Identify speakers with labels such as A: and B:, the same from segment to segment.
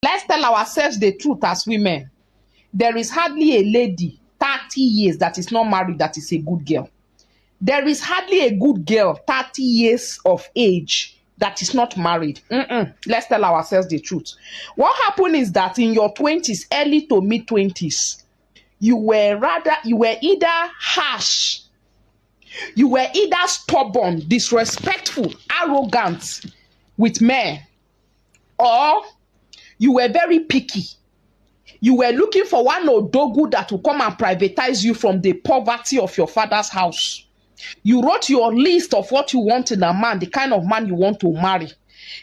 A: Let's tell ourselves the truth as women. There is hardly a lady 30 years that is not married that is a good girl. There is hardly a good girl 30 years of age that is not married. Let's tell ourselves the truth. What happened is that in your 20s, early to mid 20s, you were either harsh, you were either stubborn, disrespectful, arrogant with men, or you were very picky. You were looking for one odogu that will come and privatize you from the poverty of your father's house. You wrote your list of what you want in a man, the kind of man you want to marry.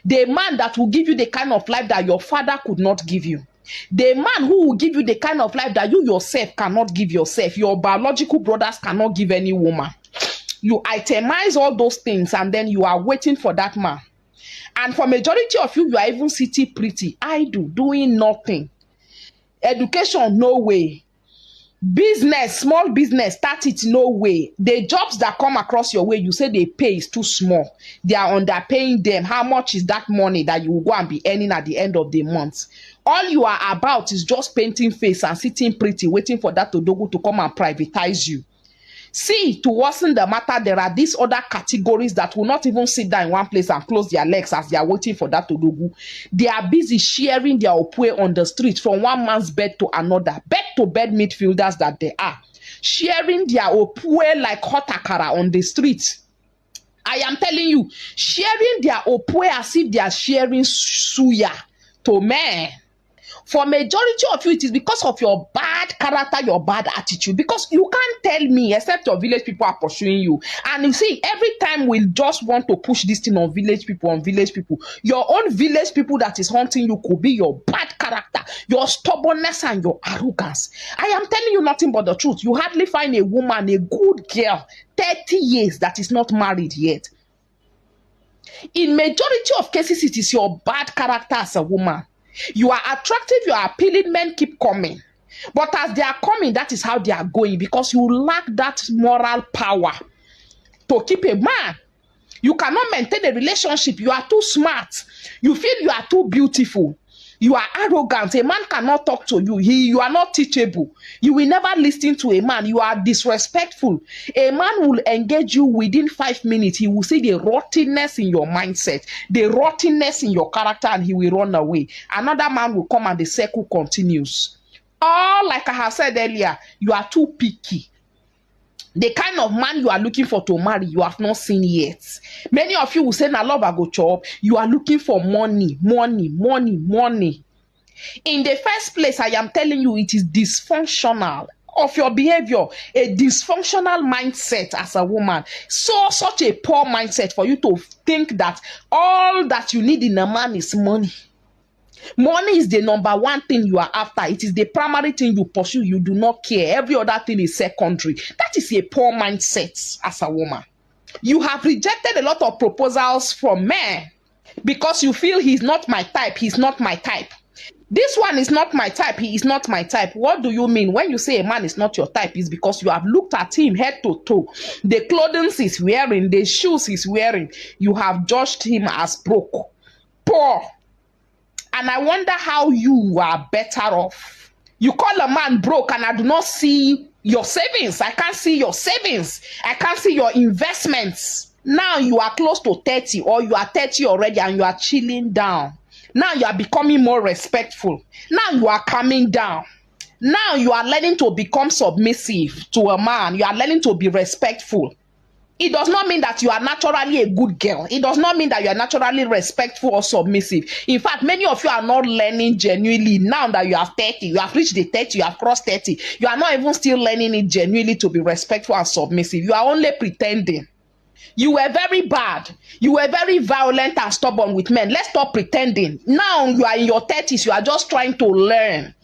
A: The man that will give you the kind of life that your father could not give you. The man who will give you the kind of life that you yourself cannot give yourself. Your biological brothers cannot give any woman. You itemize all those things and then you are waiting for that man. And for majority of you, you are even sitting pretty, idle, doing nothing. Education, no way. Business, small business, start it, no way. The jobs that come across your way, you say the pay is too small. They are underpaying them. How much is that money that you will go and be earning at the end of the month? All you are about is just painting face and sitting pretty, waiting for that Odogu to come and privatize you. See, to worsen the matter, there are these other categories that will not even sit down in one place and close their legs as they are waiting for that Odogu. They are busy sharing their opue on the street from one man's bed to another. Bed-to-bed midfielders that they are. Sharing their opue like hot akara on the street. I am telling you, sharing their opue as if they are sharing suya to men. For majority of you, it is because of your bad character, your bad attitude. Because you can't tell me, except your village people are pursuing you. And you see, every time we just want to push this thing on village people, your own village people that is haunting you could be your bad character, your stubbornness and your arrogance. I am telling you nothing but the truth. You hardly find a woman, a good girl, 30 years that is not married yet. In majority of cases, it is your bad character as a woman. You are attractive, you are appealing, men keep coming. But as they are coming, that is how they are going, because you lack that moral power to keep a man. You cannot maintain a relationship. You are too smart. You feel you are too beautiful. You are arrogant. A man cannot talk to you. You are not teachable. You will never listen to a man. You are disrespectful. A man will engage you within 5 minutes. He will see the rottenness in your mindset, the rottenness in your character, and he will run away. Another man will come and the circle continues. All like I have said earlier, you are too picky. The kind of man you are looking for to marry, you have not seen yet. Many of you will say, "Na love I go chop." You are looking for money, money, money, money. In the first place, I am telling you, it is dysfunctional of your behavior, a dysfunctional mindset as a woman. So such a poor mindset for you to think that all that you need in a man is money. Money is the number one thing you are after. It is the primary thing you pursue. You do not care. Every other thing is secondary. That is a poor mindset as a woman. You have rejected a lot of proposals from men because you feel he's not my type. He's not my type. This one is not my type. He is not my type. What do you mean? When you say a man is not your type, it's because you have looked at him head to toe. The clothing he's wearing, the shoes he's wearing, you have judged him as broke, poor. And I wonder how you are better off. You call a man broke and I do not see your savings. I can't see your savings. I can't see your investments. Now you are close to 30 or you are 30 already and you are chilling down. Now you are becoming more respectful. Now you are coming down. Now you are learning to become submissive to a man. You are learning to be respectful. It does not mean that you are naturally a good girl. It does not mean that you are naturally respectful or submissive. In fact, many of you are not learning genuinely now that you have 30. You have reached the 30. You have crossed 30. You are not even still learning it genuinely to be respectful and submissive. You are only pretending. You were very bad. You were very violent and stubborn with men. Let's stop pretending. Now you are in your 30s. You are just trying to learn.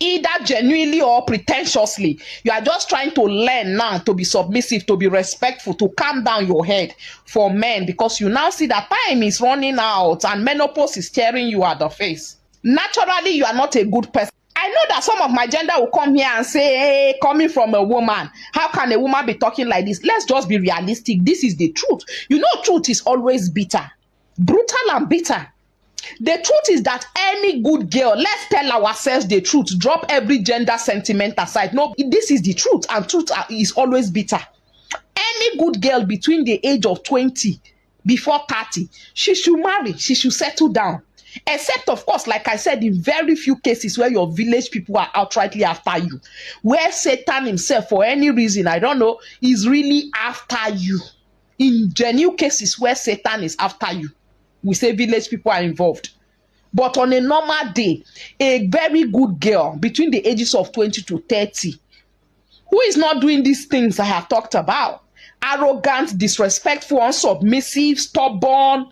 A: Either genuinely or pretentiously. You are just trying to learn now to be submissive, to be respectful, to calm down your head for men, because you now see that time is running out and menopause is staring you at the face. Naturally, you are not a good person. I know that some of my gender will come here and say, "Hey, coming from a woman, how can a woman be talking like this?" Let's just be realistic. This is the truth. You know, truth is always bitter, brutal and bitter. The truth is that any good girl, let's tell ourselves the truth, drop every gender sentiment aside. No, this is the truth, and truth is always bitter. Any good girl between the age of 20 before 30, she should marry, she should settle down. Except, of course, like I said, in very few cases where your village people are outrightly after you, where Satan himself, for any reason, I don't know, is really after you. In genuine cases where Satan is after you, we say village people are involved. But on a normal day, a very good girl between the ages of 20 to 30, who is not doing these things I have talked about, arrogant, disrespectful, unsubmissive, stubborn,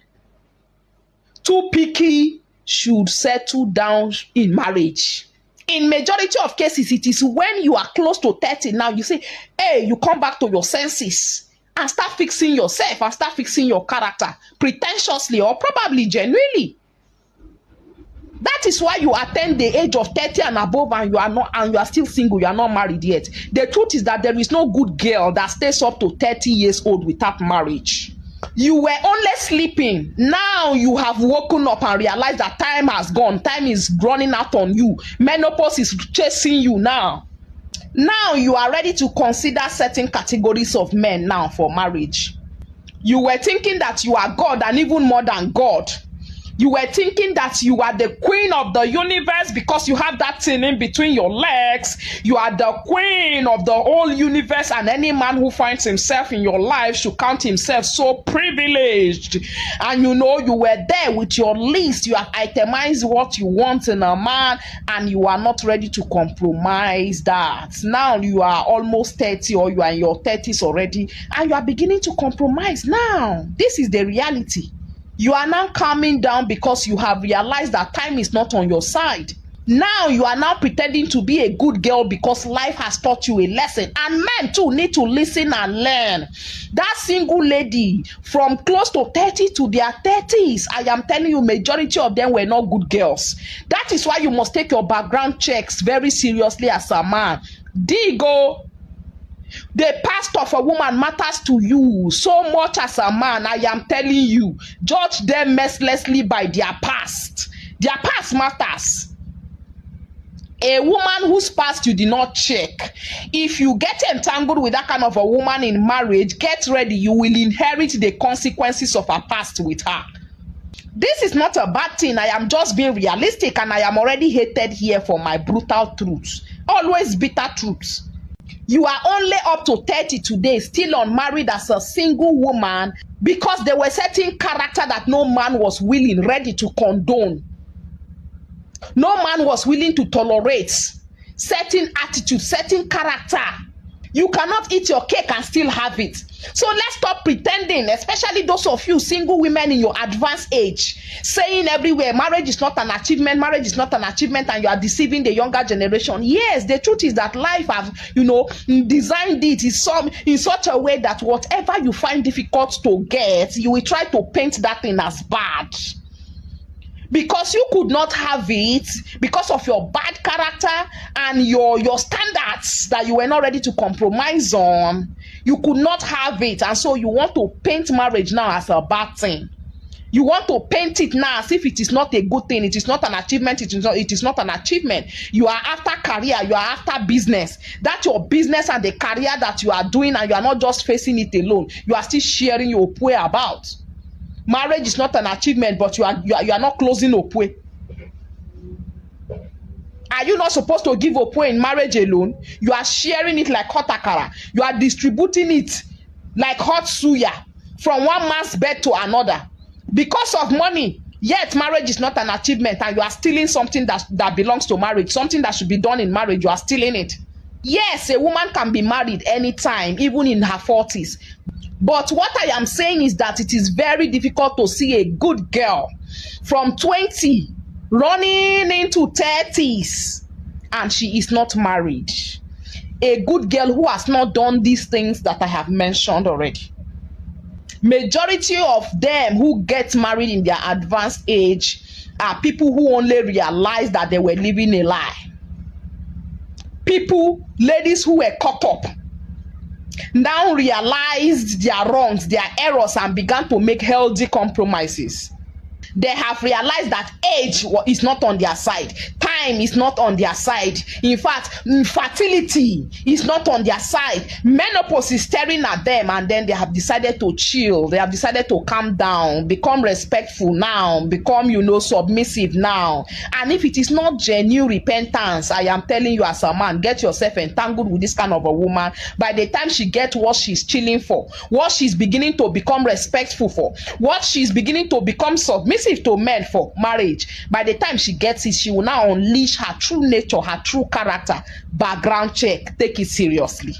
A: too picky, should settle down in marriage. In majority of cases, it is when you are close to 30 now, you say, hey, you come back to your senses and start fixing yourself and start fixing your character, pretentiously or probably genuinely. That is why you attain the age of 30 and above and you are still single, you are not married yet. The truth is that there is no good girl that stays up to 30 years old without marriage. You were only sleeping. Now you have woken up and realized that time has gone. Time is running out on you. Menopause is chasing you now. Now you are ready to consider certain categories of men now for marriage. You were thinking that you are God and even more than God. You were thinking that you are the queen of the universe because you have that thing in between your legs. You are the queen of the whole universe, and any man who finds himself in your life should count himself so privileged. And you know, you were there with your list. You have itemized what you want in a man, and you are not ready to compromise that. Now you are almost 30, or you are in your 30s already, and you are beginning to compromise now. This is the reality. You are now calming down because you have realized that time is not on your side. Now you are now pretending to be a good girl because life has taught you a lesson. And men too need to listen and learn. That single lady from close to 30 to their 30s, I am telling you, majority of them were not good girls. That is why you must take your background checks very seriously as a man. Digo. The past of a woman matters to you so much as a man. I am telling you, judge them mercilessly by their past. Their past matters. A woman whose past you did not check, if you get entangled with that kind of a woman in marriage, get ready, you will inherit the consequences of her past with her. This is not a bad thing. I am just being realistic, and I am already hated here for my brutal truths. Always bitter truths. You are only up to 30 today, still unmarried as a single woman, because there were certain character that no man was willing, ready to condone. No man was willing to tolerate certain attitude, certain character. You cannot eat your cake and still have it. So let's stop pretending, especially those of you single women in your advanced age, saying everywhere marriage is not an achievement, marriage is not an achievement, and you are deceiving the younger generation. Yes, the truth is that life has, designed it in such a way that whatever you find difficult to get, you will try to paint that thing as bad. Because you could not have it because of your bad character and your standards that you were not ready to compromise on. You could not have it, and so you want to paint marriage now as a bad thing. You want to paint it now as if it is not a good thing. It is not an achievement. It is not an achievement. You are after career. You are after business. That's your business and the career that you are doing, and you are not just facing it alone. You are still sharing your way about. Marriage is not an achievement, but you are not closing Opwe. Are you not supposed to give Opwe in marriage alone? You are sharing it like hot akara. You are distributing it like hot suya from one man's bed to another. Because of money, yet marriage is not an achievement, and you are stealing something that belongs to marriage, something that should be done in marriage. You are stealing it. Yes, a woman can be married anytime, even in her 40s. But what I am saying is that it is very difficult to see a good girl from 20 running into 30s and she is not married. A good girl who has not done these things that I have mentioned already. Majority of them who get married in their advanced age are people who only realize that they were living a lie. Ladies who were caught up, now realized their wrongs, their errors, and began to make healthy compromises. They have realized that age is not on their side. Time is not on their side. In fact, infertility is not on their side. Menopause is staring at them, and then they have decided to chill. They have decided to calm down, become respectful now, become, submissive now. And if it is not genuine repentance, I am telling you as a man, get yourself entangled with this kind of a woman. By the time she gets what she's chilling for, what she's beginning to become respectful for, what she's beginning to become submissive to men for marriage, by the time she gets it, she will now unleash her true nature, her true character. Background check, take it seriously.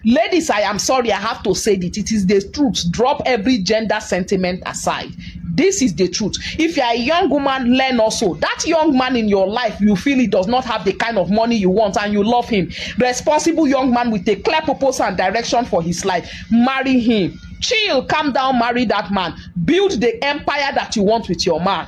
A: Ladies, I am sorry, I have to say it is the truth. Drop every gender sentiment aside. This is the truth. If you are a young woman, learn also. That young man in your life, you feel he does not have the kind of money you want and you love him. Responsible young man with a clear purpose and direction for his life. Marry him. Chill, calm down, marry that man. Build the empire that you want with your man.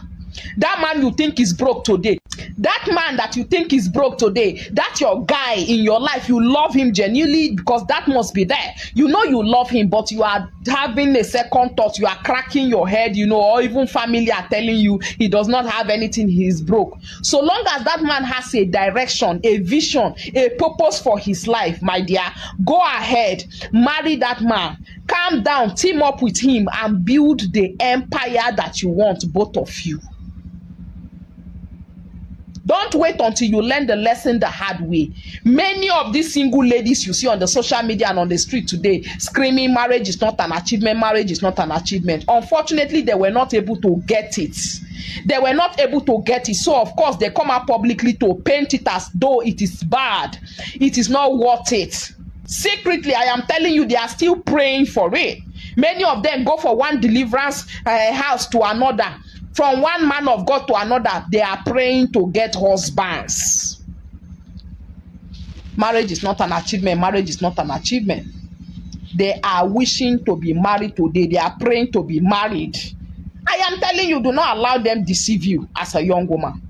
A: That man you think is broke today, that man that you think is broke today, that your guy in your life, you love him genuinely, because that must be there. You know you love him, but you are having a second thought. You are cracking your head, or even family are telling you he does not have anything, he is broke. So long as that man has a direction, a vision, a purpose for his life, my dear, go ahead, marry that man. Calm down, team up with him, and build the empire that you want, both of you. Don't wait until you learn the lesson the hard way. Many of these single ladies you see on the social media and on the street today screaming marriage is not an achievement, marriage is not an achievement. Unfortunately, they were not able to get it. They were not able to get it. So, of course, they come out publicly to paint it as though it is bad. It is not worth it. Secretly, I am telling you, they are still praying for it. Many of them go for one deliverance house to another. From one man of God to another, they are praying to get husbands. Marriage is not an achievement. Marriage is not an achievement. They are wishing to be married today. They are praying to be married. I am telling you, do not allow them deceive you as a young woman.